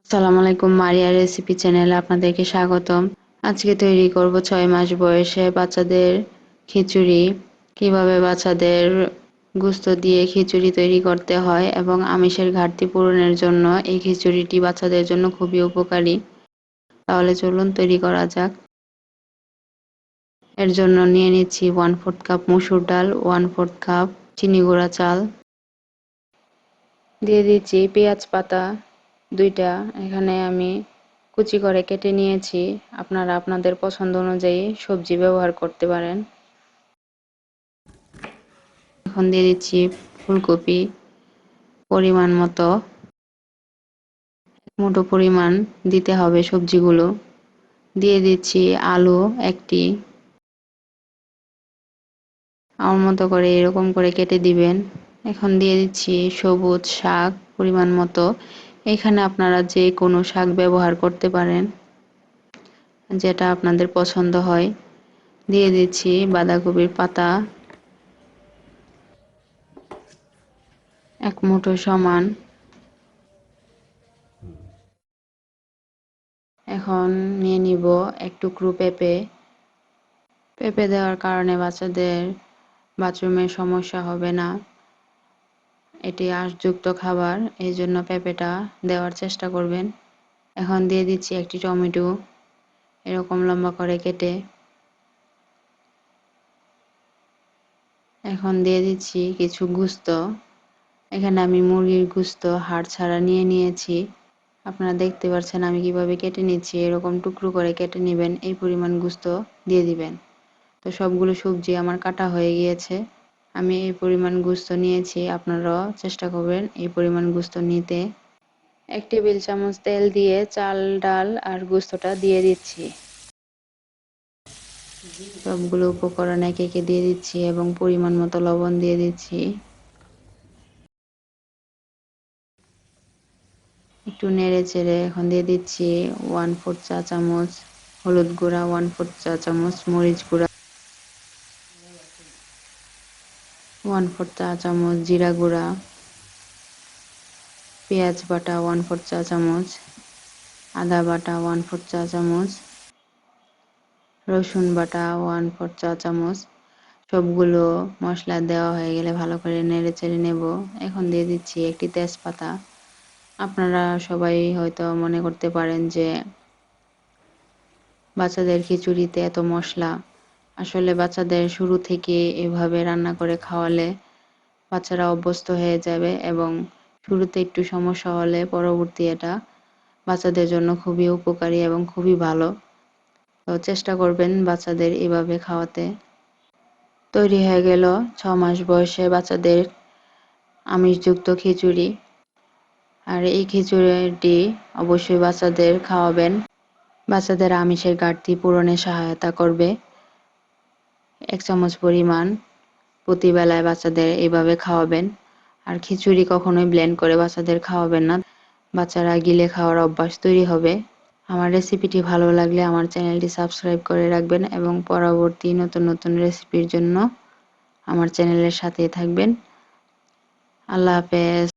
আসসালামু আলাইকুম, মারিয়া রেসিপি চ্যানেলে আপনাদেরকে স্বাগতম। আজকে তৈরি করব 6 মাস বয়সে বাচ্চাদের খিচুড়ি। কিভাবে বাচ্চাদের গোশত দিয়ে খিচুড়ি তৈরি করতে হয় এবং আমিষের ঘাটতি পূরণের জন্য এই খিচুড়িটি বাচ্চাদের জন্য খুবই উপকারী। তাহলে চলুন তৈরি করা যাক। এর জন্য নিয়ে নিচ্ছি 1/4 কাপ মসুর ডাল, 1/4 কাপ চিনি গুঁড়া চাল, দিয়ে দিচ্ছি পেঁয়াজ পাতা 2টা। এখানে আমি কুচি করে কেটে নিয়েছি। আপনারা আপনাদের পছন্দ অনুযায়ী সবজি ব্যবহার করতে পারেন। এখন দিয়ে দিচ্ছি ফুলকপি পরিমাণ মতো, মুঠো পরিমাণ দিতে হবে সবজিগুলো। দিয়ে দিচ্ছি আলু একটি, আমার মতো করে এরকম করে কেটে দিবেন। এখন দিয়ে দিচ্ছি সবুজ শাক পরিমাণ মতো। এখানে আপনারা যে কোনো শাক ব্যবহার করতে পারেন, যেটা আপনাদের পছন্দ হয়। দিয়ে দিচ্ছি বাঁধাকপির পাতা 1 মুঠো সমান। এখন নিয়ে নিব এক টুকরো পেঁপে। পেঁপে দেওয়ার কারণে বাচ্চাদের বাথরুমের সমস্যা হবে না। এটি আঁশযুক্ত খাবার, এই জন্য পেঁপেটা দেওয়ার চেষ্টা করবেন। এখন দিয়ে দিচ্ছি একটি টমেটো এরকম লম্বা করে কেটে। এখন দিয়ে দিচ্ছি কিছু গোশত। এখানে আমি মুরগির গোশত হাড় ছাড়া নিয়ে নিয়েছি। আপনারা দেখতে পাচ্ছেন আমি কিভাবে কেটে নিচ্ছি। এরকম টুকরো করে কেটে নেবেন, এই পরিমাণ গোশত দিয়ে দিবেন। তো সবগুলো সবজি আমার কাটা হয়ে গিয়েছে। আমি এই পরিমাণ গোশত নিয়েছি, আপনারাও চেষ্টা করবেন এই পরিমাণ গোশত নিতে। 1 টেবিল চামচ তেল দিয়ে চাল, ডাল আর গোশতটা দিয়ে দিচ্ছি। সবগুলো উপকরণ একে একে দিয়ে দিচ্ছি এবং পরিমাণ মতো লবণ দিয়ে দিচ্ছি। একটু নেড়ে চেড়ে এখন দিয়ে দিচ্ছি 1/4 চা চামচ হলুদ গুঁড়া, 1/4 চা চামচ মরিচ গুঁড়া, 1/4 চা চামচ জিরা গুঁড়া, পেঁয়াজ বাটা 1/4 চা চামচ, আদা বাটা 1/4 চা চামচ, রসুন বাটা 1/4 চা চামচ। সবগুলো মশলা দেওয়া হয়ে গেলে ভালো করে নেড়ে চেড়ে নেব। এখন দিয়ে দিচ্ছি একটি তেজপাতা। আপনারা সবাই হয়তো মনে করতে পারেন যে বাচ্চাদের খিচুড়িতে এত মশলা। আসলে বাচ্চাদের শুরু থেকে এভাবে রান্না করে খাওয়ালে বাচ্চারা অভ্যস্ত হয়ে যাবে এবং শুরুতে একটু সমস্যা হলে পরবর্তী এটা বাচ্চাদের জন্য খুবই উপকারী এবং খুবই ভালো। তো চেষ্টা করবেন বাচ্চাদের এভাবে খাওয়াতে। তৈরি হয়ে গেল 6 মাস বয়সে বাচ্চাদের আমিষযুক্ত খিচুড়ি। আর এই খিচুড়িটি অবশ্যই বাচ্চাদের খাওয়াবেন। বাচ্চাদের আমিষের ঘাটতি পূরণে সহায়তা করবে। 1 চামচ পরিমাণ প্রতিবেলায় বাচ্চাদের এভাবে খাওয়াবেন। আর খিচুড়ি কখনোই ব্লেন্ড করে বাচ্চাদের খাওয়াবেন না, বাচ্চারা গিলে খাওয়ার অভ্যাস তৈরি হবে। আমার রেসিপিটি ভালো লাগলে আমার চ্যানেলটি সাবস্ক্রাইব করে রাখবেন এবং পরবর্তী নতুন নতুন রেসিপির জন্য আমার চ্যানেলের সাথেই থাকবেন। আল্লাহ হাফেজ।